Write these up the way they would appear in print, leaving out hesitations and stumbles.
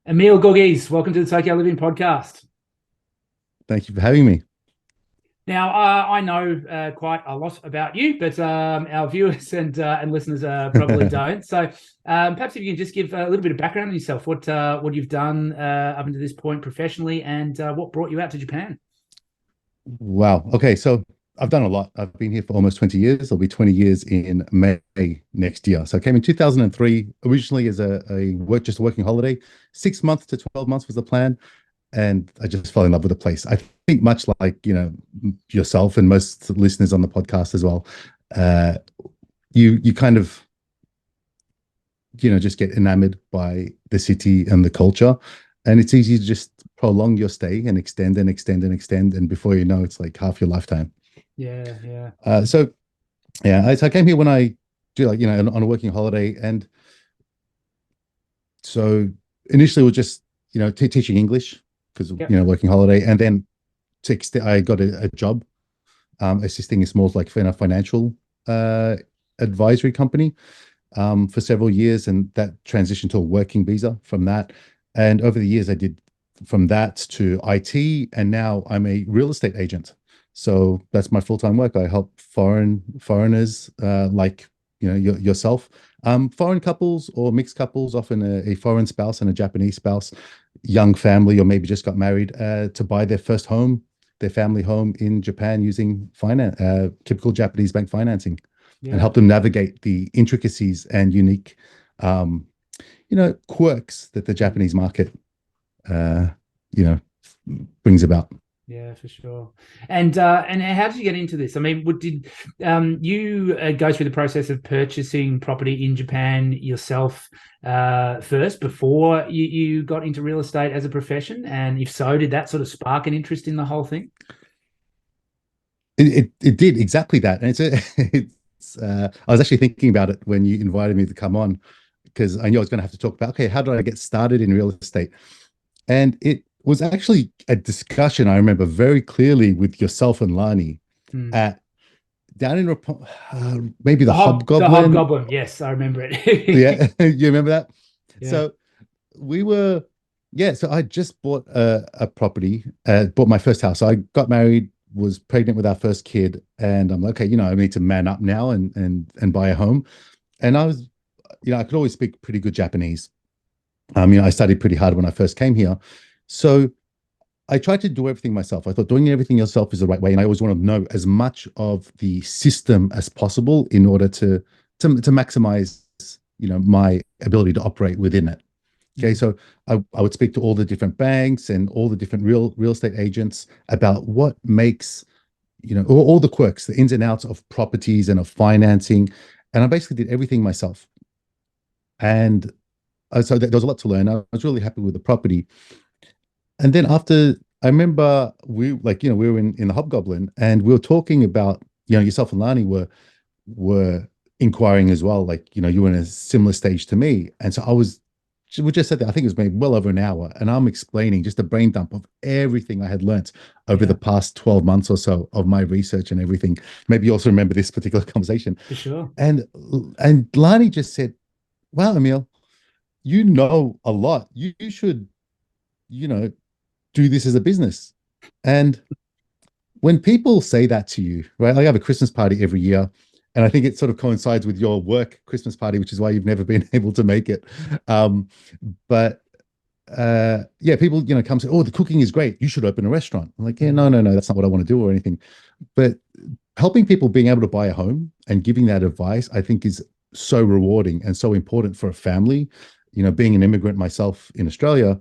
Emil Gorgees, welcome to the Tokyo Living Podcast. Thank you for having me. Now, I know quite a lot about you, but our viewers and listeners probably don't. So, perhaps if you can just give a little bit of background on yourself, what you've done up until this point professionally, and what brought you out to Japan. Wow. Okay, so I've done a lot. I've been here for almost 20 years. I'll be 20 years in May next year. So I came in 2003, originally as just a working holiday. 6 months to 12 months was the plan, and I just fell in love with the place. I think much like, yourself and most listeners on the podcast as well, uh, you kind of, just get enamored by the city and the culture. And it's easy to just prolong your stay and extend and extend and extend. And before you know, it's like half your lifetime. Yeah, yeah, So yeah, so I came here when I do like, on a working holiday. And so initially it was just, teaching English because, yep, working holiday. And then I got a job assisting a small like financial advisory company for several years, and that transitioned to a working visa from that. And over the years, I did from that to IT, and now I'm a real estate agent. So that's my full-time work. I help foreigners like yourself, foreign couples or mixed couples, often a foreign spouse and a Japanese spouse, young family, or maybe just got married to buy their first home, their family home in Japan using finance, typical Japanese bank financing, and yeah. help them navigate the intricacies and unique, um, quirks that the Japanese market, uh, you know, brings about. Yeah, for sure. And how did you get into this? I mean, did you go through the process of purchasing property in Japan yourself first before you got into real estate as a profession? And if so, did that sort of spark an interest in the whole thing? It did exactly that, and it's. I was actually thinking about it when you invited me to come on because I knew I was going to have to talk about, okay, how did I get started in real estate? And it was actually a discussion I remember very clearly with yourself and Lani Hmm. at down in maybe the The Hobgoblin. hobgoblin. Yes, I remember it. Yeah, you remember that? Yeah. So we were, yeah. So I just bought a property, bought my first house. So I got married, was pregnant with our first kid, and I'm like, okay, I need to man up now and buy a home. And I was, I could always speak pretty good Japanese. I studied pretty hard when I first came here, so I tried to do everything myself. I thought doing everything yourself is the right way, and I always want to know as much of the system as possible in order to maximize, my ability to operate within it. Okay, Mm. so I would speak to all the different banks and all the different real estate agents about what makes, all the quirks, the ins and outs of properties and of financing, and I basically did everything myself. And so there was a lot to learn. I was really happy with the property. And then after, I remember we were in the Hobgoblin, and we were talking about, yourself and Lani were inquiring as well. Like, you were in a similar stage to me. And so we just said that, I think it was maybe well over an hour. And I'm explaining just a brain dump of everything I had learnt over the Yeah, past 12 months or so of my research and everything. Maybe you also remember this particular conversation. for sure. And and Lani just said, wow, Emil, you know a lot. You should, you know, do this as a business. And when people say that to you, right? I have a Christmas party every year, and I think it sort of coincides with your work Christmas party, which is why you've never been able to make it. Um, but yeah, people, come say, "Oh, the cooking is great. You should open a restaurant." I'm like, "Yeah, Mm. no, no, no, that's not what I want to do or anything." But helping people being able to buy a home and giving that advice, I think, is so rewarding and so important for a family. Being an immigrant myself in Australia,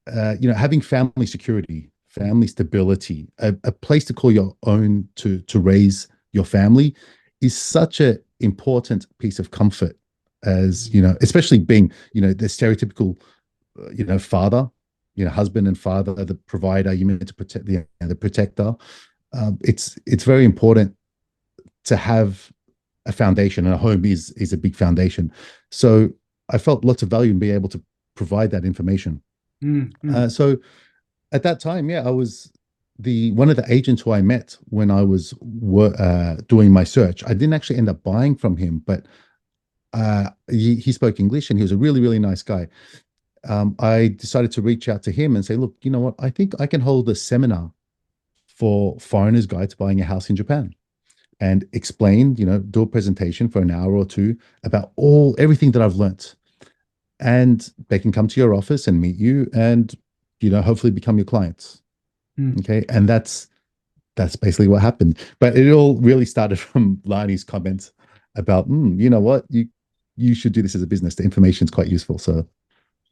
having family security, family stability, a place to call your own to raise your family is such an important piece of comfort, as especially being, the stereotypical, father, husband and father, the provider, you meant to protect the protector. It's very important to have a foundation, and a home is a big foundation. So I felt lots of value in being able to provide that information. Mm, mm. So at that time, yeah, I was the one of the agents who I met when I was doing my search. I didn't actually end up buying from him, but he spoke English, and he was a really, really nice guy. I decided to reach out to him and say, look, you know what? I think I can hold a seminar for foreigners' guide to buying a house in Japan and explain, do a presentation for an hour or two about everything that I've learnt. And they can come to your office and meet you and, hopefully become your clients. Mm. Okay. And that's basically what happened. But it all really started from Lani's comments about, you know what, you should do this as a business. The information is quite useful. So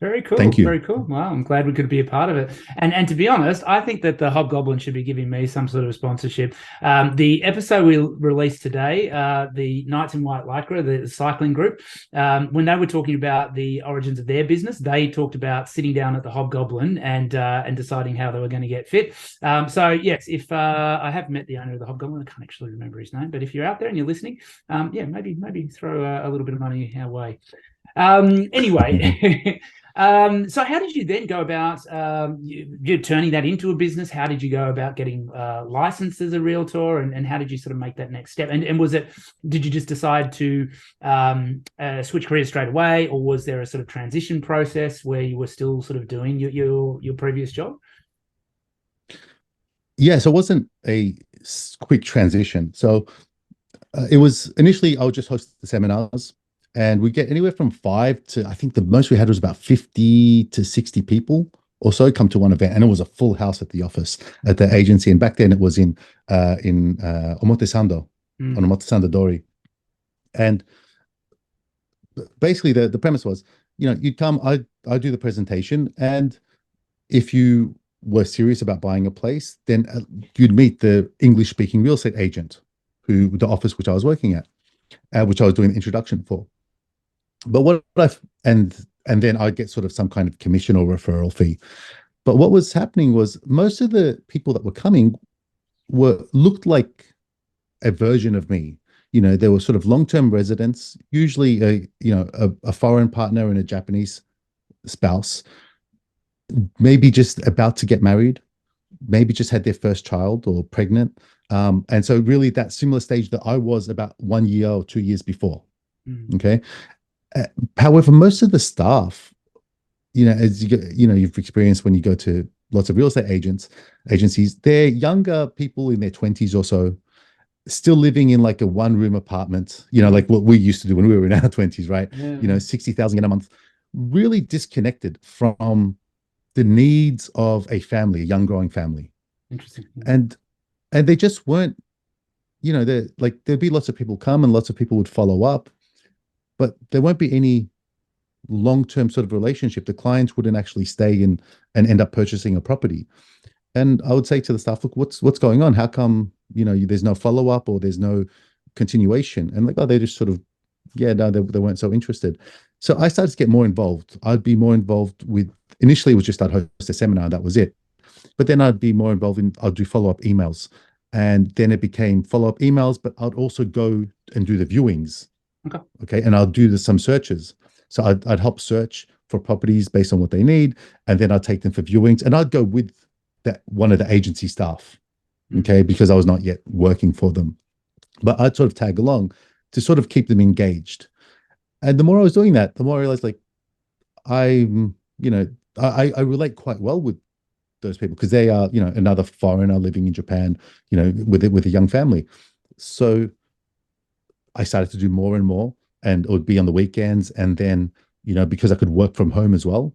Very cool. thank you. Very cool. Wow, I'm glad we could be a part of it. And to be honest, I think that the Hobgoblin should be giving me some sort of sponsorship. The episode we released today, the Knights in White Lycra, the cycling group, when they were talking about the origins of their business, they talked about sitting down at the Hobgoblin and deciding how they were going to get fit. So yes, if I have met the owner of the Hobgoblin, I can't actually remember his name, but if you're out there and you're listening, maybe throw a little bit of money our way. Anyway. So how did you then go about you turning that into a business? How did you go about getting licensed as a realtor, and how did you sort of make that next step? And did you just decide to switch careers straight away, or was there a sort of transition process where you were still sort of doing your previous job? Yeah, so it wasn't a quick transition. So it was initially I would just host the seminars, and we get anywhere from 5 to, I think the most we had was about 50 to 60 people or so come to one event, and it was a full house at the office at the agency. And back then it was in Omotesando, on Omotesando Dori. And basically the premise was, you'd come, I do the presentation, and if you were serious about buying a place, then you'd meet the English speaking real estate agent, the office which I was working at, which I was doing the introduction for. But and then I'd get sort of some kind of commission or referral fee. But what was happening was most of the people that were coming looked like a version of me. They were sort of long-term residents, usually a foreign partner and a Japanese spouse, maybe just about to get married, maybe just had their first child or pregnant. And so really that similar stage that I was about 1 year or 2 years before. Okay. However, most of the staff, as you've experienced when you go to lots of real estate agencies, they're younger people in their 20s or so, still living in like a one-room apartment, like what we used to do when we were in our 20s, right? Yeah. 60,000 a month, really disconnected from the needs of a family, a young growing family. Interesting. And they just weren't, they're like, there'd be lots of people come and lots of people would follow up, but there won't be any long-term sort of relationship. The clients wouldn't actually stay and end up purchasing a property. And I would say to the staff, look, what's going on? How come, there's no follow-up or there's no continuation? And like, oh, they just sort of, yeah, no, they weren't so interested. So I started to get more involved. I'd be more involved with, initially it was just I'd host a seminar, that was it. But then I'd be more involved I'll do follow-up emails. And then it became follow-up emails, but I'd also go and do the viewings. Okay. And I'll do some searches. So I'd help search for properties based on what they need. And then I'd take them for viewings, and I'd go with one of the agency staff. Okay. Because I was not yet working for them, but I'd sort of tag along to sort of keep them engaged. And the more I was doing that, the more I realized like I relate quite well with those people because they are, another foreigner living in Japan, with a young family. So I started to do more and more, and it would be on the weekends. And then, because I could work from home as well,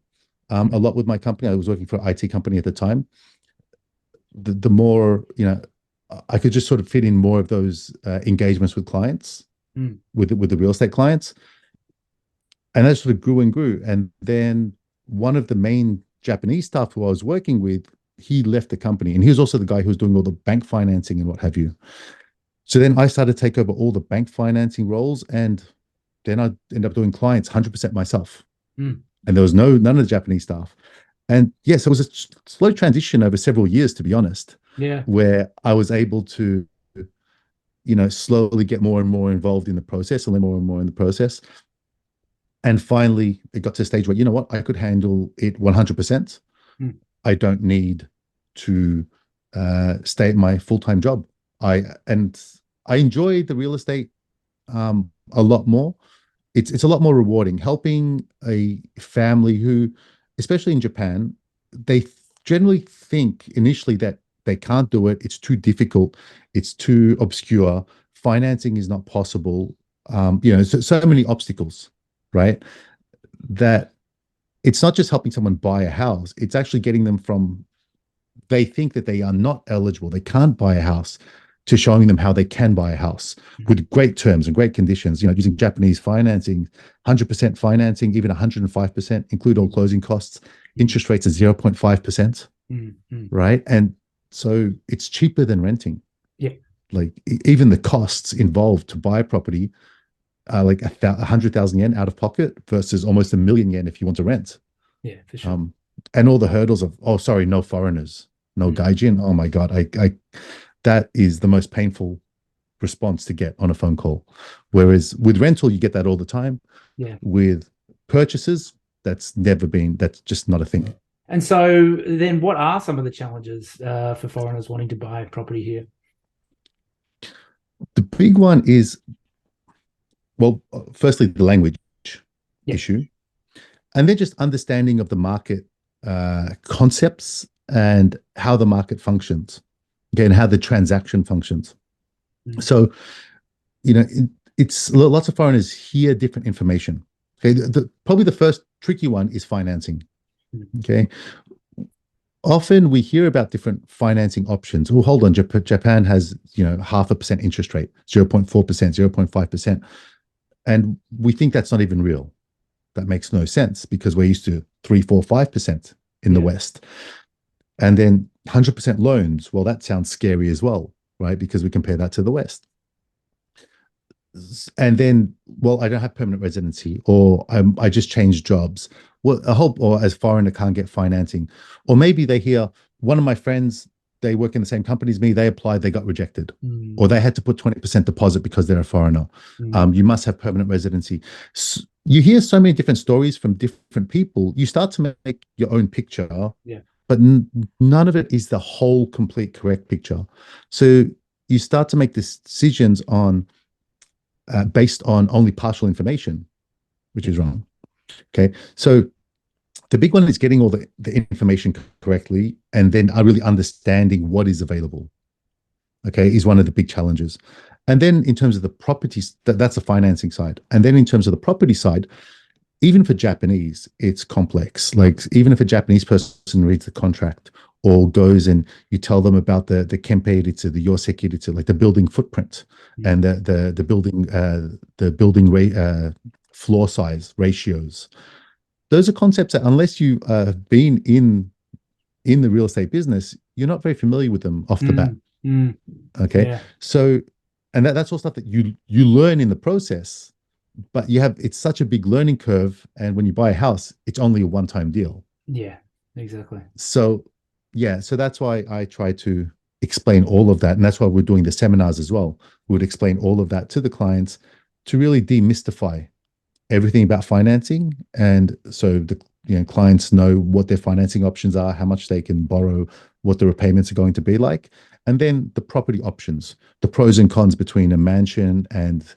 a lot with my company, I was working for an IT company at the time. The more, I could just sort of fit in more of those engagements with clients, with the real estate clients. And that sort of grew and grew. And then one of the main Japanese staff who I was working with, he left the company, and he was also the guy who was doing all the bank financing and what have you. So then I started to take over all the bank financing roles, and then I ended up doing clients 100% myself. And there was none of the Japanese staff. And yes, it was a slow transition over several years, to be honest. Yeah. Where I was able to, slowly get more and more involved in the process, and then more and more in the process. And finally, it got to a stage where, I could handle it 100%. I don't need to stay at my full-time job. I enjoy the real estate a lot more. It's a lot more rewarding helping a family who, especially in Japan, they generally think initially that they can't do it. It's too difficult. It's too obscure. Financing is not possible. So many obstacles, right? That it's not just helping someone buy a house. It's actually getting them from they think that they are not eligible, they can't buy a house, to showing them how they can buy a house with great terms and great conditions, using Japanese financing, 100% financing, even 105%, include all closing costs, interest rates are 0.5%, right? And so it's cheaper than renting. Yeah. Like even the costs involved to buy a property are like 100,000 yen out of pocket versus almost 1 million yen if you want to rent. Yeah, for sure. And all the hurdles of, oh, sorry, no foreigners, no gaijin. Oh my God, I that is the most painful response to get on a phone call. Whereas with rental, you get that all the time. Yeah. With purchases, that's just not a thing. And so then what are some of the challenges for foreigners wanting to buy property here? The big one is, well, firstly, the language issue, and then just understanding of the market concepts and how the market functions, and how the transaction functions. So, it's lots of foreigners hear different information. Okay, probably the first tricky one is financing. Okay, often we hear about different financing options. Oh, hold on, Japan has 0.5% interest rate, 0.4%, 0.5%, and we think that's not even real. That makes no sense because we're used to 3, 4, 5% in the West. And then 100% loans. Well, that sounds scary as well, right? Because we compare that to the West. And then, well, I don't have permanent residency, or I just changed jobs. Well, or as foreigner can't get financing. Or maybe they hear one of my friends, they work in the same company as me, they applied, they got rejected. Or they had to put 20% deposit because they're a foreigner. You must have permanent residency. You hear so many different stories from different people. You start to make your own picture, but none of it is the whole, complete, correct picture. So you start to make decisions based on only partial information, which is wrong. Okay, so the big one is getting all the information correctly, and then really understanding what is available. Okay, is one of the big challenges. And then in terms of the properties, that's the financing side. And then in terms of the property side, even for Japanese, it's complex. Like even if a Japanese person reads the contract or goes and you tell them about the kempei ritsu, the yoseki ritsu, like the building footprint and the building floor size ratios. Those are concepts that unless you have been in the real estate business, you're not very familiar with them off the bat. Okay, so and that's all stuff that you learn in the process. But it's such a big learning curve, and when you buy a house, it's only a one-time deal. Yeah, exactly. So that's why I try to explain all of that, and that's why we're doing the seminars as well. We would explain all of that to the clients to really demystify everything about financing, and so the clients know what their financing options are, how much they can borrow, what the repayments are going to be like, and then the property options, the pros and cons between a mansion and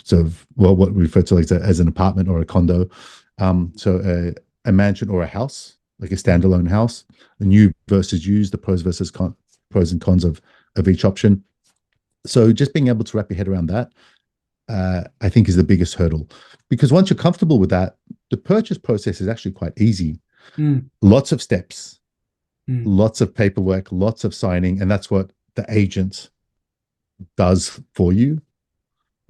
sort of what we refer to as an apartment or a condo. So a mansion or a house, like a standalone house, the new versus used, the pros and cons of each option. So just being able to wrap your head around that, I think is the biggest hurdle, because once you're comfortable with that, the purchase process is actually quite easy. Lots of steps, lots of paperwork, lots of signing, and that's what the agent does for you.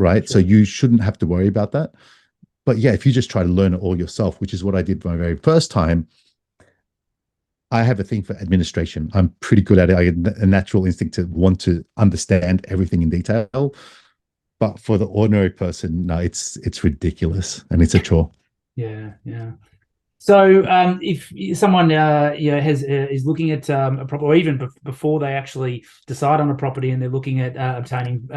Right. Sure. So you shouldn't have to worry about that. But yeah, if you just try to learn it all yourself, which is what I did my very first time, I have a thing for administration. I'm pretty good at it. I get a natural instinct to want to understand everything in detail. But for the ordinary person, no, it's ridiculous and it's a chore. Yeah. So if someone is looking at a property, or even before they actually decide on a property and they're looking at obtaining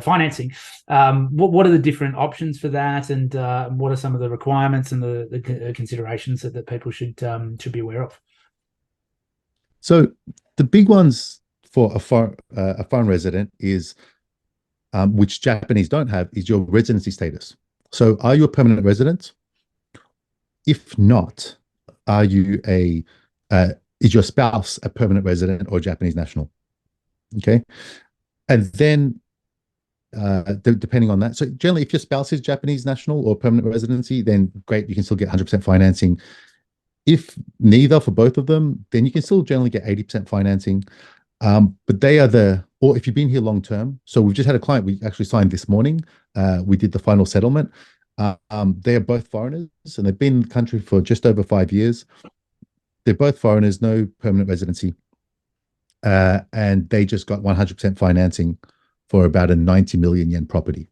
financing, what are the different options for that, and what are some of the requirements and the considerations that people should be aware of? So the big ones for a foreign resident is, which Japanese don't have, is your residency status. So are you a permanent resident? If not, are you is your spouse a permanent resident or a Japanese national? Okay. And then depending on that. So generally, if your spouse is Japanese national or permanent residency, then great, you can still get 100% financing. If neither for both of them, then you can still generally get 80% financing. But they are or if you've been here long term. So we've just had a client we actually signed this morning. We did the final settlement. They are both foreigners and they've been in the country for just over 5 years. They're both foreigners, no permanent residency. And they just got 100% financing for about a 90 million yen property.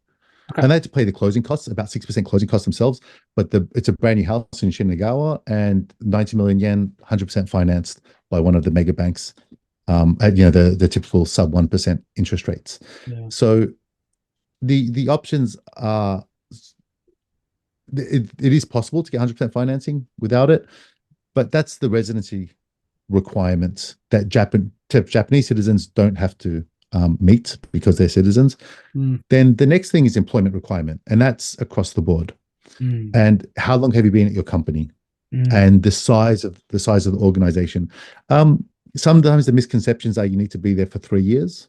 Okay. And they had to pay the closing costs, about 6% closing costs themselves. But it's a brand new house in Shinagawa and 90 million yen, 100% financed by one of the mega banks at the typical sub 1% interest rates. Yeah. So the options are, it is possible to get 100% financing without it, but that's the residency requirements that Japanese citizens don't have to meet because they're citizens. Then the next thing is employment requirement, and that's across the board. And how long have you been at your company? And the size of the organization. Sometimes the misconceptions are you need to be there for 3 years,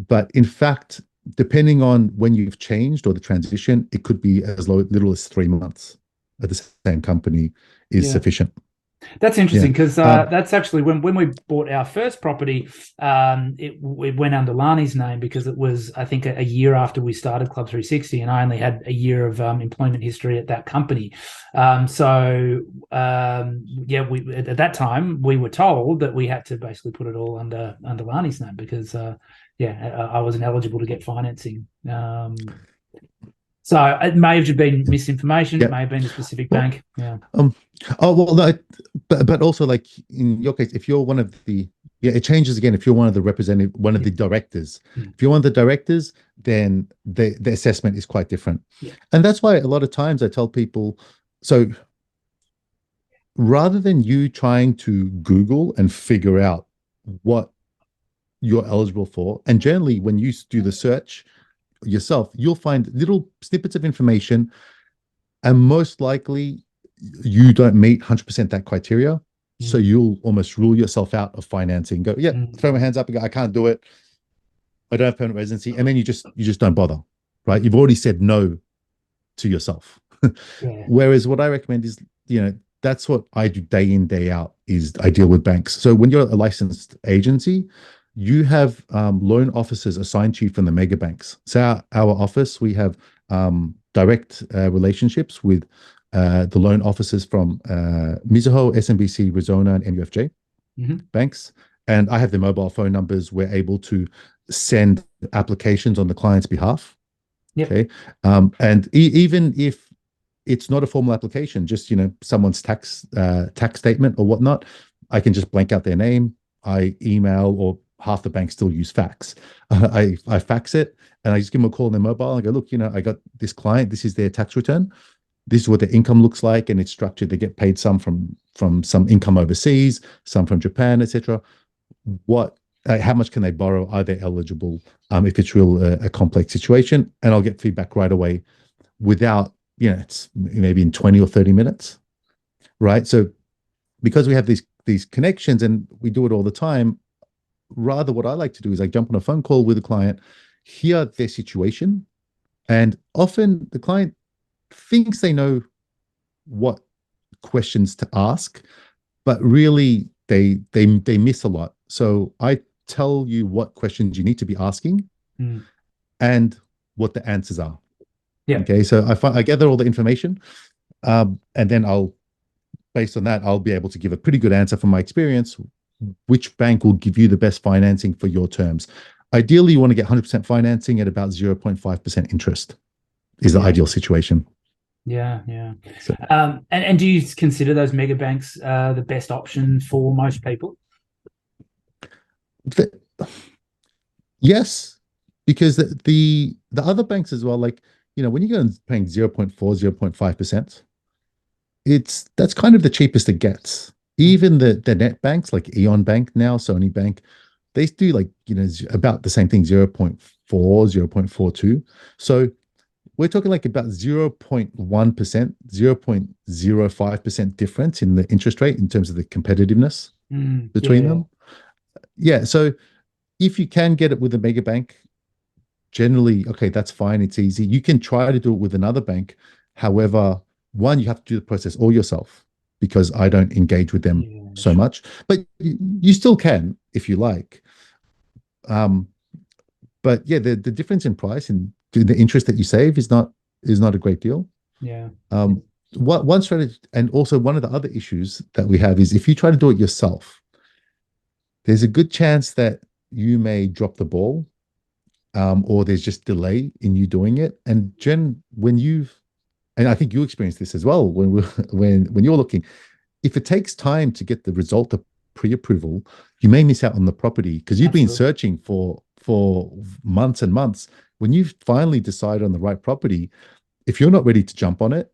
but in fact, depending on when you've changed or the transition, it could be as little as 3 months at the same company is sufficient. That's interesting because that's actually when we bought our first property, it went under Lani's name because it was, I think, a year after we started Club 360, and I only had a year of employment history at that company. We at that time we were told that we had to basically put it all under Lani's name because I wasn't eligible to get financing. So it may have been misinformation. It may have been a specific bank. Yeah. No, but also like in your case, if you're one of the, it changes again. If you're one of the the directors, if you're one of the directors, then the assessment is quite different. Yeah. And that's why a lot of times I tell people, so rather than you trying to Google and figure out what you're eligible for, and generally when you do the search yourself, you'll find little snippets of information, and most likely you don't meet 100% that criteria. So you'll almost rule yourself out of financing. Go, throw my hands up and go, I can't do it. I don't have permanent residency. And then you just don't bother, right? You've already said no to yourself. Whereas what I recommend is, that's what I do day in, day out, is I deal with banks. So when you're a licensed agency, you have loan officers assigned to you from the mega banks. So our office, we have direct relationships with the loan officers from Mizuho, SMBC, Resona, and MUFJ banks. And I have their mobile phone numbers. We're able to send applications on the client's behalf. Yep. Okay. And even if it's not a formal application, just, someone's tax statement or whatnot, I can just blank out their name. I email, or half the banks still use fax. I fax it and I just give them a call on their mobile and go, look, I got this client. This is their tax return. This is what their income looks like, and it's structured. They get paid some from some income overseas, some from Japan, etc. How much can they borrow? Are they eligible? If it's a complex situation, and I'll get feedback right away, without it's maybe in 20 or 30 minutes, right? So because we have these connections and we do it all the time, rather what I like to do is I jump on a phone call with a client, hear their situation, and often the client thinks they know what questions to ask, but really they miss a lot. So I tell you what questions you need to be asking and what the answers are. Yeah. Okay. So I gather all the information, and then based on that, I'll be able to give a pretty good answer from my experience, which bank will give you the best financing for your terms. Ideally, you want to get 100% financing at about 0.5% interest is the ideal situation. Yeah. So, and do you consider those mega banks the best option for most people? Yes, because the other banks as well, like, when you go and paying 0.4, 0.5%, that's kind of the cheapest it gets. Even the net banks like Eon Bank now, Sony Bank, they do like, about the same thing, 0.4, 0.42. So we're talking like about 0.1%, 0.05% difference in the interest rate in terms of the competitiveness between Yeah. them. Yeah. So if you can get it with a mega bank, generally, okay, that's fine. It's easy. You can try to do it with another bank. However, one, you have to do the process all yourself because I don't engage with them Yeah. so Sure. much, but you still can if you like. Um, but yeah, the difference in price and the interest that you save is not a great deal. Yeah. Um, what one strategy, and also one of the other issues that we have is if you try to do it yourself, there's a good chance that you may drop the ball, or there's just delay in you doing it. And Jen, and I think you experienced this as well when you're looking, if it takes time to get the result of pre-approval, you may miss out on the property because you've been Absolutely. searching for months and months. When you finally decide on the right property, if you're not ready to jump on it,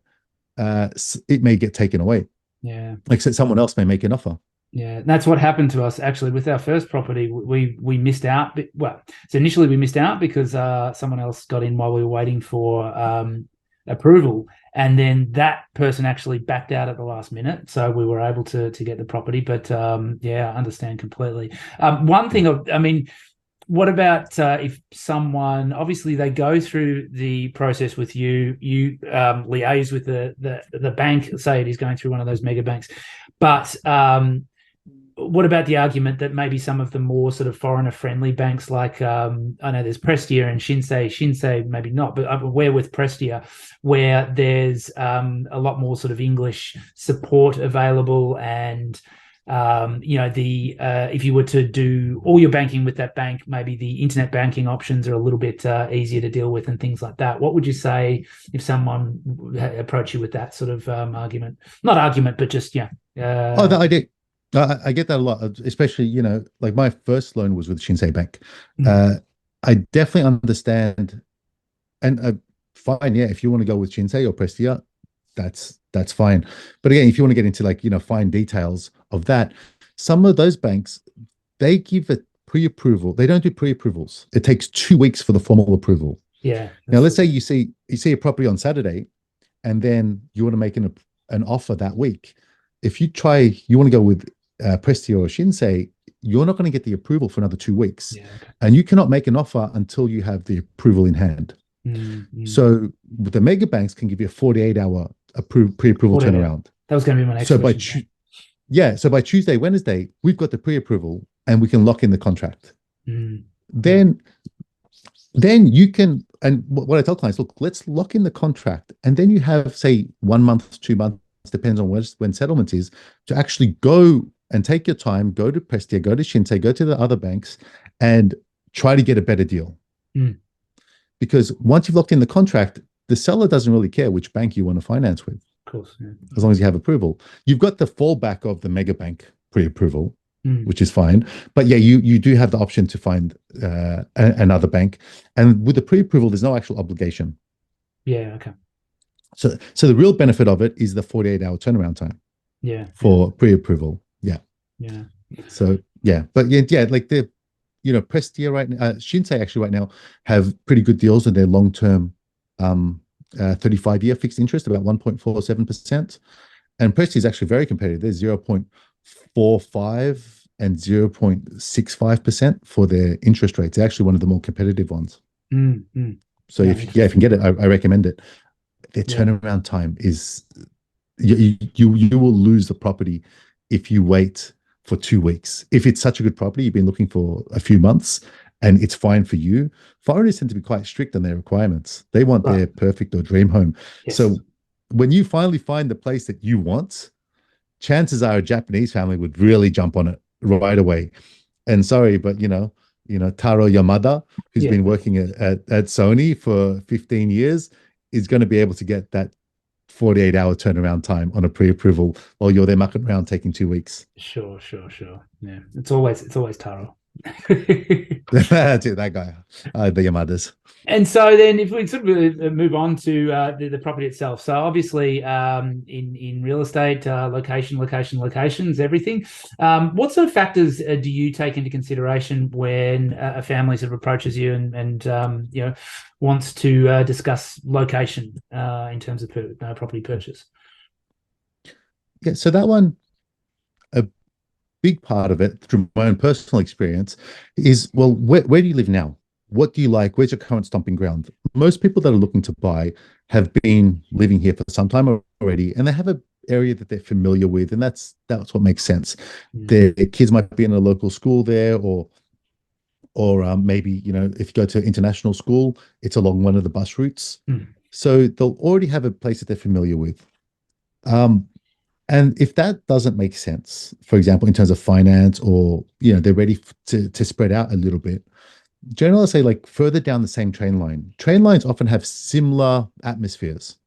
it may get taken away. Yeah. Like someone else may make an offer. Yeah, that's what happened to us actually with our first property. We missed out. Well, so initially we missed out because someone else got in while we were waiting for approval, and then that person actually backed out at the last minute. So we were able to get the property. But yeah, I understand completely. One thing, I mean, what about if someone obviously they go through the process with you, you liaise with the bank, say it is going through one of those mega banks, but what about the argument that maybe some of the more sort of foreigner-friendly banks, like I know there's Prestia and Shinsei maybe not, but I'm aware with Prestia, where there's a lot more sort of English support available, and the if you were to do all your banking with that bank, maybe the internet banking options are a little bit easier to deal with and things like that. What would you say if someone approached you with that sort of argument? Not argument, but just yeah. Oh, that I did. I get that a lot, especially, like my first loan was with Shinsei Bank. Mm, Uh, I definitely understand, and fine, yeah, if you want to go with Shinsei or Prestia, that's fine. But again, if you want to get into like, fine details of that, some of those banks, they give a pre-approval. They don't do pre-approvals. It takes 2 weeks for the formal approval. yeah, Now, that's let's say true. you see a property on Saturday, and then you want to make an offer that week. If you want to go with Prestia or Shinsei, you're not going to get the approval for another 2 weeks, Yeah, okay. and you cannot make an offer until you have the approval in hand. Mm. So the mega banks can give you a 48-hour pre-approval 48 hours. turnaround. That was going to be my next So by question. so by Tuesday, Wednesday, we've got the pre-approval and we can lock in the contract. Mm, yeah, Then you can, and what I tell clients, look, let's lock in the contract, and then you have, say, 1 month, 2 months, depends on when settlement is, to actually go and take your time, go to Prestia, go to Shinsei, go to the other banks, and try to get a better deal. mm, Because once you've locked in the contract, the seller doesn't really care which bank you want to finance with, of course. Yeah. as long as you have approval. You've got the fallback of the mega bank pre-approval, Mm, which is fine. But yeah, you do have the option to find another bank. And with the pre-approval, there's no actual obligation. yeah, okay. So the real benefit of it is the 48-hour turnaround time Yeah, yeah, for pre-approval. Yeah. yeah. So yeah, but yeah, like Prestia right now, Shinsei actually right now have pretty good deals on their long-term 35-year fixed interest, about 1.47%. And Prestia is actually very competitive. They're 0.45 and 0.65% for their interest rates. They're actually one of the more competitive ones. Mm. So Yeah, if you can interesting. get it, I recommend it. Their Yeah, turnaround time is you will lose the property if you wait for 2 weeks. If it's such a good property, you've been looking for a few months and it's fine for you. Foreigners tend to be quite strict on their requirements. They want right. their perfect or dream home. Yes. So when you finally find the place that you want, chances are a Japanese family would really jump on it right away. And sorry, but Taro Yamada, who's Yeah, been working at Sony for 15 years, is going to be able to get that 48-hour turnaround time on a pre-approval while you're there mucking around taking 2 weeks. sure. Yeah, it's always Taro. That's it, that guy. The Yamadas. And so then, if we sort of move on to the property itself, so obviously in real estate, locations, everything. What sort of factors do you take into consideration when a family sort of approaches you and wants to discuss location in terms of property purchase? Yeah, so that one, a big part of it, through my own personal experience, is, well, where do you live now? What do you like? Where's your current stomping ground? Most people that are looking to buy have been living here for some time already, and they have an area that they're familiar with, and that's what makes sense. Their kids might be in a local school there, or maybe, if you go to international school, it's along one of the bus routes. So they'll already have a place that they're familiar with. And if that doesn't make sense, for example, in terms of finance, or they're ready to spread out a little bit, generally, I say, like, further down the same train line. Train lines often have similar atmospheres.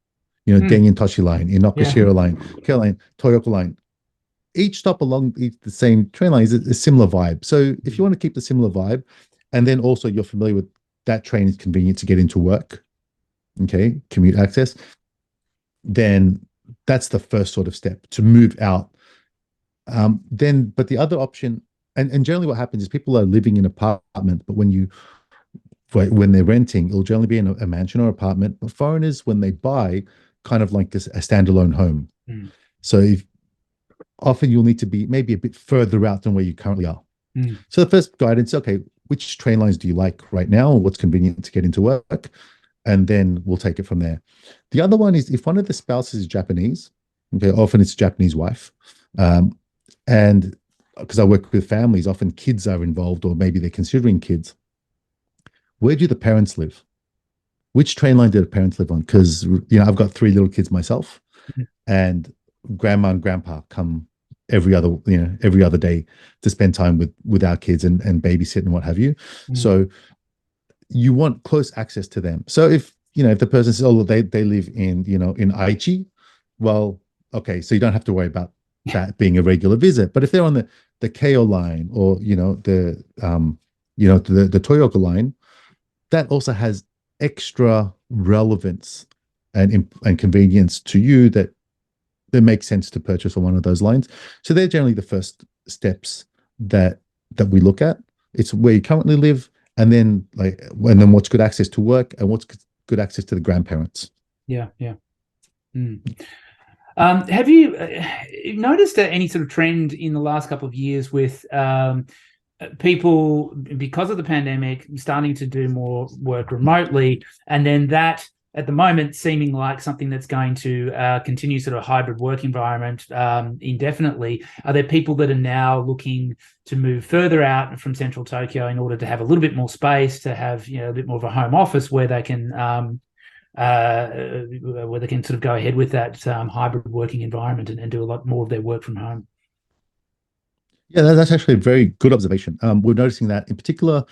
Dengen-Toshi line, Inokashira line, Kyoto line, Toyoko line. Each stop along the same train line is a similar vibe. So if you want to keep the similar vibe, and then also you're familiar with that train is convenient to get into work, okay, commute access, then that's the first sort of step to move out. But the other option, and generally what happens is people are living in an apartment, but when they're renting, it'll generally be in a mansion or apartment. But foreigners, when they buy, kind of like a standalone home. So often you'll need to be maybe a bit further out than where you currently are. So the first guidance, okay, which train lines do you like right now, or what's convenient to get into work? And then we'll take it from there. The other one is, if one of the spouses is Japanese, okay, often it's a Japanese wife. And because I work with families, often kids are involved, or maybe they're considering kids. Where do the parents live? Which train line do the parents live on? Because, I've got 3 little kids myself, and grandma and grandpa come every other day to spend time with our kids and babysit and what have you. So you want close access to them. So if the person says, oh, they live in Aichi, well, okay, so you don't have to worry about that being a regular visit. But if they're on the Keio line, or the Toyoko line, that also has extra relevance and convenience to you that makes sense to purchase on one of those lines. So they're generally the first steps that we look at. It's where you currently live, and then what's good access to work, and what's good access to the grandparents. Yeah. Have you noticed any sort of trend in the last couple of years with people, because of the pandemic, starting to do more work remotely, and then that, at the moment, seeming like something that's going to continue, sort of hybrid work environment indefinitely? Are there people that are now looking to move further out from central Tokyo in order to have a little bit more space, to have a bit more of a home office where they can sort of go ahead with that hybrid working environment and do a lot more of their work from home? Yeah, that's actually a very good observation. We're noticing that in particular,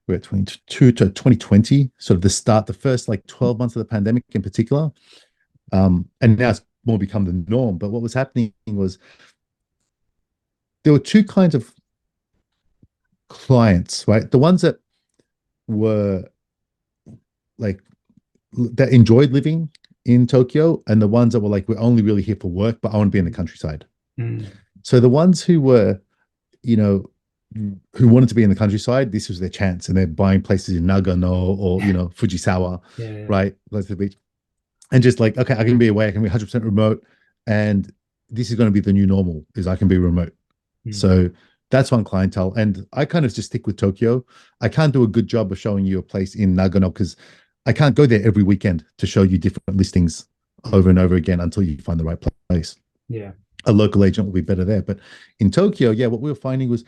we're at 22 to 2020, sort of the first 12 months of the pandemic in particular. And now it's more become the norm. But what was happening was, there were 2 kinds of clients, right? The ones that were that enjoyed living in Tokyo, and the ones that were like, we're only really here for work, but I want to be in the countryside. So the ones who were, who wanted to be in the countryside, this was their chance, and they're buying places in Nagano or Fujisawa, right, close to the beach, and just like, okay, I can be away, I can be 100% remote, and this is going to be the new normal, is I can be remote. So that's one clientele, and I kind of just stick with Tokyo. I can't do a good job of showing you a place in Nagano, because I can't go there every weekend to show you different listings over and over again until you find the right place. A local agent will be better there. But in Tokyo, what we were finding was,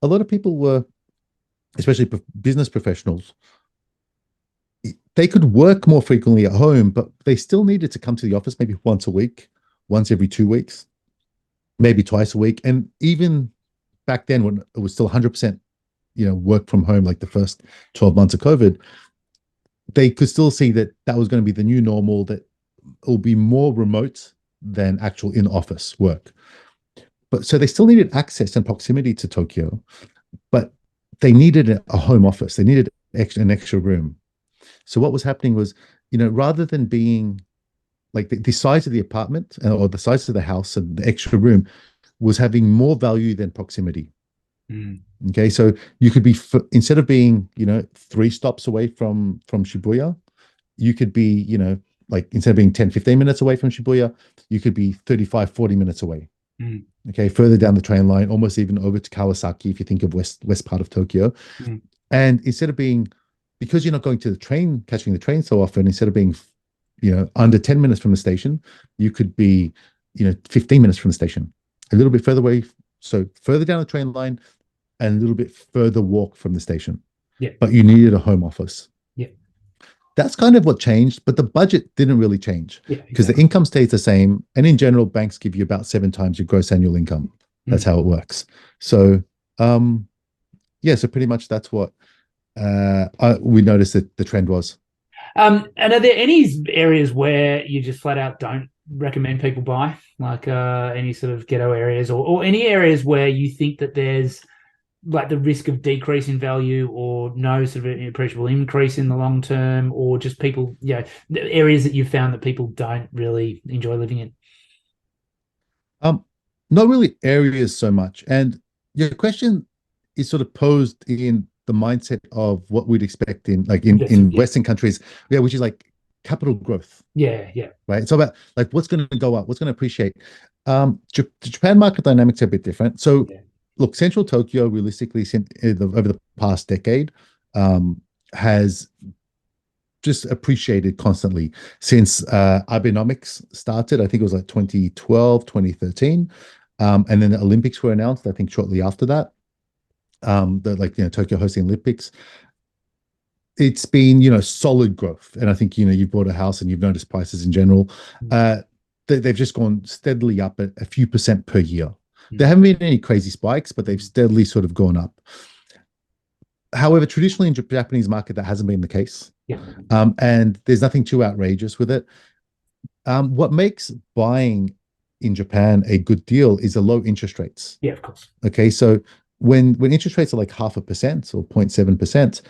a lot of people were, especially business professionals, they could work more frequently at home, but they still needed to come to the office maybe once a week, once every 2 weeks, maybe twice a week. And even back then, when it was still 100%, work from home, like the first 12 months of COVID, they could still see that was going to be the new normal, that it will be more remote than actual in-office work. But so they still needed access and proximity to Tokyo, but they needed a home office. They needed an extra room. So what was happening was, rather than being like the size of the apartment or the size of the house and the extra room was having more value than proximity. Okay, so you could be instead of being 3 stops away from Shibuya, you could be like instead of being 10-15 minutes away from Shibuya, you could be 35-40 minutes away. Okay, further down the train line, almost even over to Kawasaki if you think of west part of Tokyo. And instead of being, because you're not going to the train, catching the train so often, instead of being under 10 minutes from the station, you could be 15 minutes from the station, a little bit further away, so further down the train line and a little bit further walk from the station. But you needed a home office. That's kind of what changed, but the budget didn't really change because the income stays the same. And in general, banks give you about 7 times your gross annual income. That's how it works. So, so pretty much that's what we noticed that the trend was. And are there any areas where you just flat out don't recommend people buy, like any sort of ghetto areas or any areas where you think that there's like the risk of decrease in value or no sort of appreciable increase in the long term, or just people, the areas that you've found that people don't really enjoy living in? Not really areas so much. And your question is sort of posed in the mindset of what we'd expect in Western countries, which is like capital growth. Right. So about like what's going to go up, what's going to appreciate. The Japan market dynamics are a bit different. So look, central Tokyo, realistically, over the past decade, has just appreciated constantly since Abenomics started. I think it was like 2012, 2013. And then the Olympics were announced, I think, shortly after that. Tokyo hosting Olympics. It's been, solid growth. And I think, you've bought a house and you've noticed prices in general. They've just gone steadily up at a few percent per year. There haven't been any crazy spikes, but they've steadily sort of gone up. However, traditionally in the Japanese market, that hasn't been the case. And there's nothing too outrageous with it. What makes buying in Japan a good deal is the low interest rates. Of course. Okay, so when interest rates are like 0.5% or 0.7%,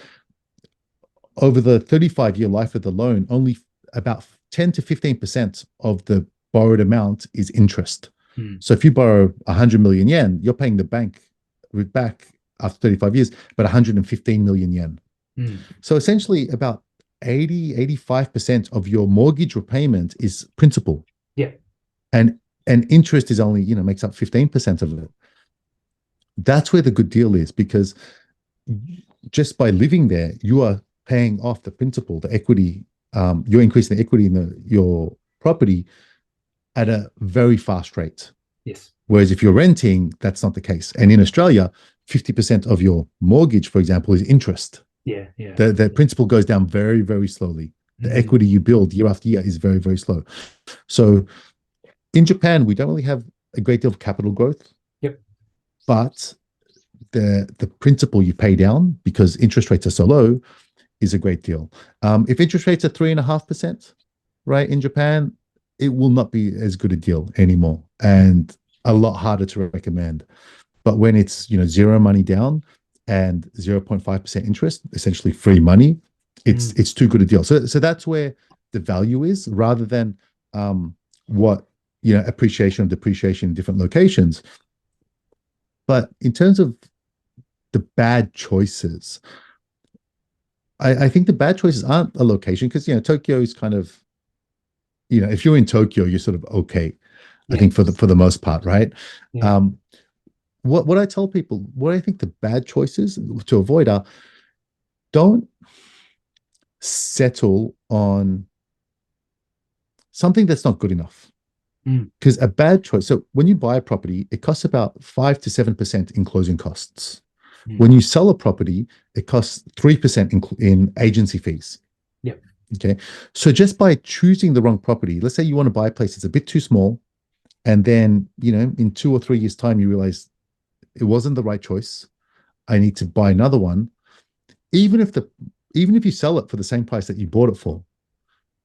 over the 35-year life of the loan, only about 10 to 15% of the borrowed amount is interest. So if you borrow 100 million yen, you're paying the bank back after 35 years, but 115 million yen. So essentially about 85% of your mortgage repayment is principal. And interest is only, makes up 15% of it. That's where the good deal is, because just by living there, you are paying off the principal, the equity. You're increasing the equity in your property at a very fast rate. Whereas if you're renting, that's not the case. And in Australia, 50% of your mortgage, for example, is interest. The principal goes down very, very slowly. The equity you build year after year is very, very slow. So in Japan, we don't really have a great deal of capital growth. But the principal you pay down, because interest rates are so low, is a great deal. If interest rates are 3.5%, right, in Japan, it will not be as good a deal anymore and a lot harder to recommend. But when it's zero money down and 0.5% interest, essentially free money, it's too good a deal. So that's where the value is, rather than what appreciation or depreciation in different locations. But in terms of the bad choices, I think the bad choices aren't a location, because Tokyo is kind of, if you're in Tokyo, you're sort of okay. I think for the most part, right? What I tell people, what I think the bad choices to avoid are, don't settle on something that's not good enough. Because a bad choice, so when you buy a property, it costs about 5 to 7% in closing costs. When you sell a property, it costs 3% in agency fees. Okay. So just by choosing the wrong property, let's say you want to buy a place that's a bit too small, and then, in 2 or 3 years' time, you realize it wasn't the right choice. I need to buy another one. Even if you sell it for the same price that you bought it for,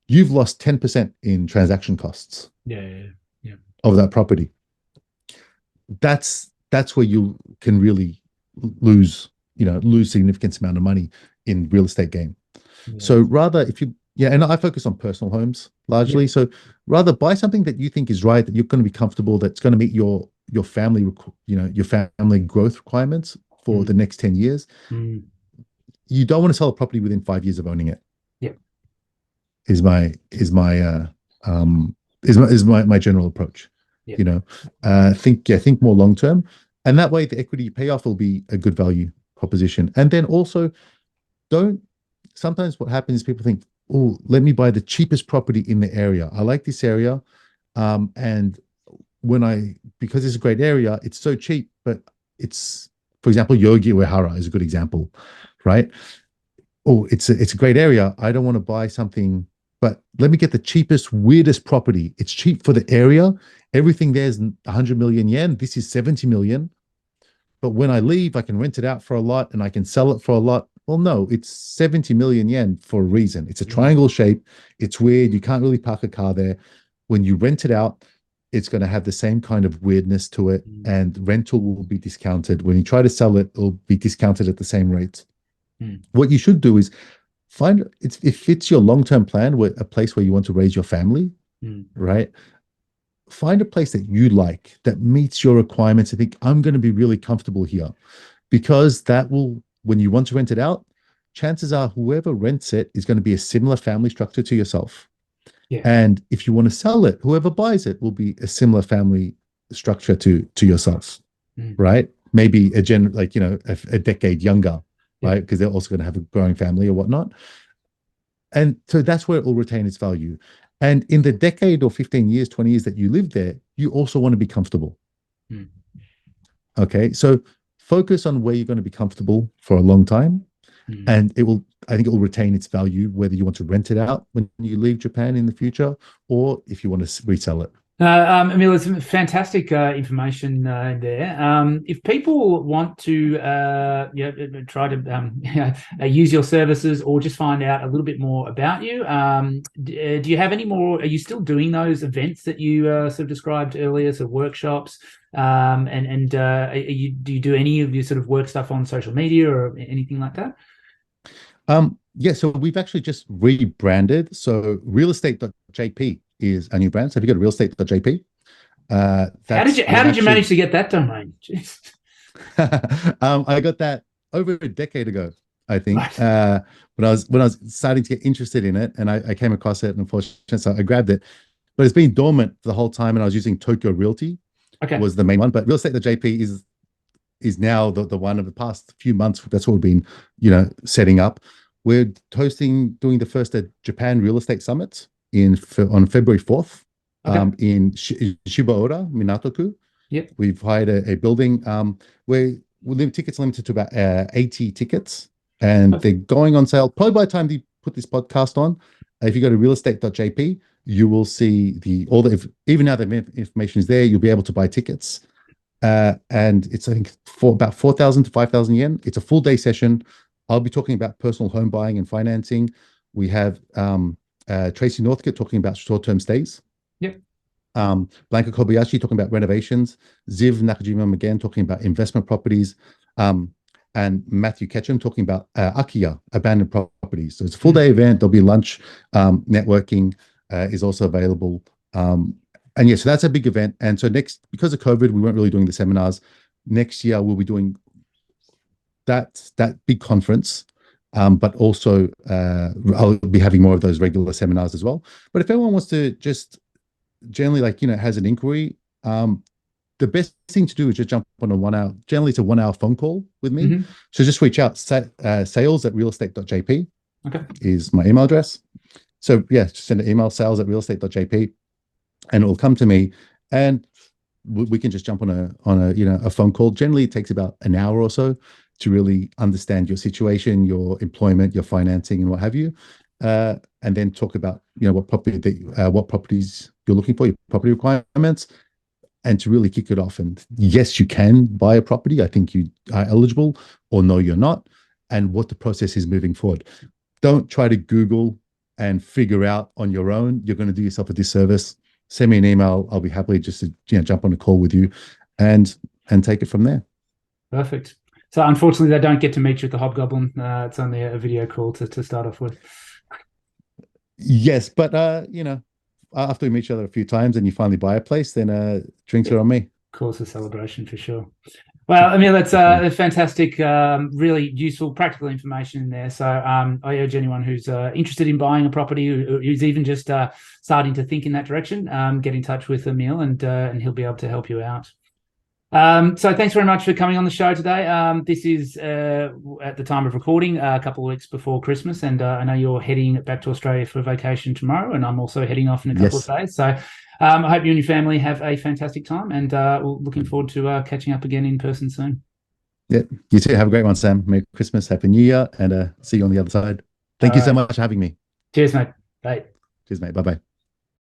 you've lost 10% in transaction costs. Of that property. That's where you can really lose significant amount of money in real estate game. So rather, and I focus on personal homes largely. So rather buy something that you think is right, that you're going to be comfortable, that's going to meet your family, your family growth requirements for the next 10 years. You don't want to sell a property within 5 years of owning it. Yeah. Is my general approach. Think more long term, and that way the equity you pay off will be a good value proposition. And then also, sometimes what happens is people think, oh, let me buy the cheapest property in the area. I like this area, and because it's a great area, it's so cheap. But it's, for example, Yogi Uehara is a good example, right? Oh, it's a great area. I don't want to buy something, but let me get the cheapest, weirdest property. It's cheap for the area. Everything there's 100 million yen. This is 70 million. But when I leave, I can rent it out for a lot and I can sell it for a lot. Well, no, it's 70 million yen for a reason. It's a triangle shape. It's weird. You can't really park a car there. When you rent it out, it's going to have the same kind of weirdness to it, and rental will be discounted. When you try to sell it, it'll be discounted at the same rate. What you should do is find, if it fits your long-term plan, a place where you want to raise your family, right? Find a place that you like, that meets your requirements, and think, I'm going to be really comfortable here. Because that will, when you want to rent it out, chances are whoever rents it is going to be a similar family structure to yourself. Yeah. And if you want to sell it, whoever buys it will be a similar family structure to yourself, right? Maybe a decade younger, right? Because they're also going to have a growing family or whatnot. And so that's where it will retain its value. And in the decade or 15 years, 20 years that you live there, you also want to be comfortable. Okay, so focus on where you're going to be comfortable for a long time. And I think it will retain its value, whether you want to rent it out when you leave Japan in the future, or if you want to resell it. Emil, it's fantastic information there. If people want to try to use your services or just find out a little bit more about you, do you have any more? Are you still doing those events that you sort of described earlier, so workshops? Do you do any of your sort of work stuff on social media or anything like that? So we've actually just rebranded. So realestate.jp is a new brand. So if you go to realestate.jp, how did you manage to get that domain? I got that over a decade ago, I think. Right. When I was starting to get interested in it, and I came across it, and unfortunately, so I grabbed it. But it's been dormant the whole time, and I was using Tokyo Realty. Was the main one, but realestate.jp is now the one of the past few months. That's what we've been, setting up. We're doing the first Japan Real Estate Summit on February 4th in Shibaura, Minato-ku. Yep. We've hired a building where tickets limited to about 80 tickets, and they're going on sale probably by the time they put this podcast on. If you go to realestate.jp, you will see even now the information is there. You'll be able to buy tickets. And it's, I think, for about 4,000 to 5,000 yen. It's a full day session. I'll be talking about personal home buying and financing. We have Tracy Northcote talking about short-term stays. Yep. Blanca Kobayashi talking about renovations. Ziv Nakajima again talking about investment properties. And Matthew Ketchum talking about Akiya, abandoned properties. So it's a full day event. There'll be lunch. Networking is also available. And so that's a big event. And so because of COVID, we weren't really doing the seminars. Next year, we'll be doing that big conference, but also I'll be having more of those regular seminars as well. But if anyone wants to just generally has an inquiry, the best thing to do is just jump on a 1 hour, generally it's a 1 hour phone call with me. So just reach out, sales@realestate.jp is my email address. So just send an email, sales@realestate.jp. And it will come to me, and we can just jump on a phone call. Generally, it takes about an hour or so to really understand your situation, your employment, your financing, and what have you, and then talk about what properties you're looking for, your property requirements, and to really kick it off. And yes, you can buy a property. I think you are eligible, or no, you're not, and what the process is moving forward. Don't try to Google and figure out on your own. You're going to do yourself a disservice. Send me an email. I'll be happily just to jump on a call with you and take it from there. Perfect. So unfortunately, they don't get to meet you at the Hobgoblin. It's only a video call to start off with. Yes, but after we meet each other a few times and you finally buy a place, then drinks are on me. Cause a celebration for sure. Well, Emil, that's fantastic, really useful, practical information in there. So I urge anyone who's interested in buying a property, who's even just starting to think in that direction, get in touch with Emil, and he'll be able to help you out. So thanks very much for coming on the show today. This is at the time of recording a couple of weeks before Christmas, and I know you're heading back to Australia for vacation tomorrow, and I'm also heading off in a couple of days. So I hope you and your family have a fantastic time, and we're looking forward to catching up again in person soon. Yeah, you too. Have a great one, Sam. Merry Christmas, Happy New Year, and see you on the other side. Thank you so much for having me. Cheers, mate. Bye. Cheers, mate. Bye-bye.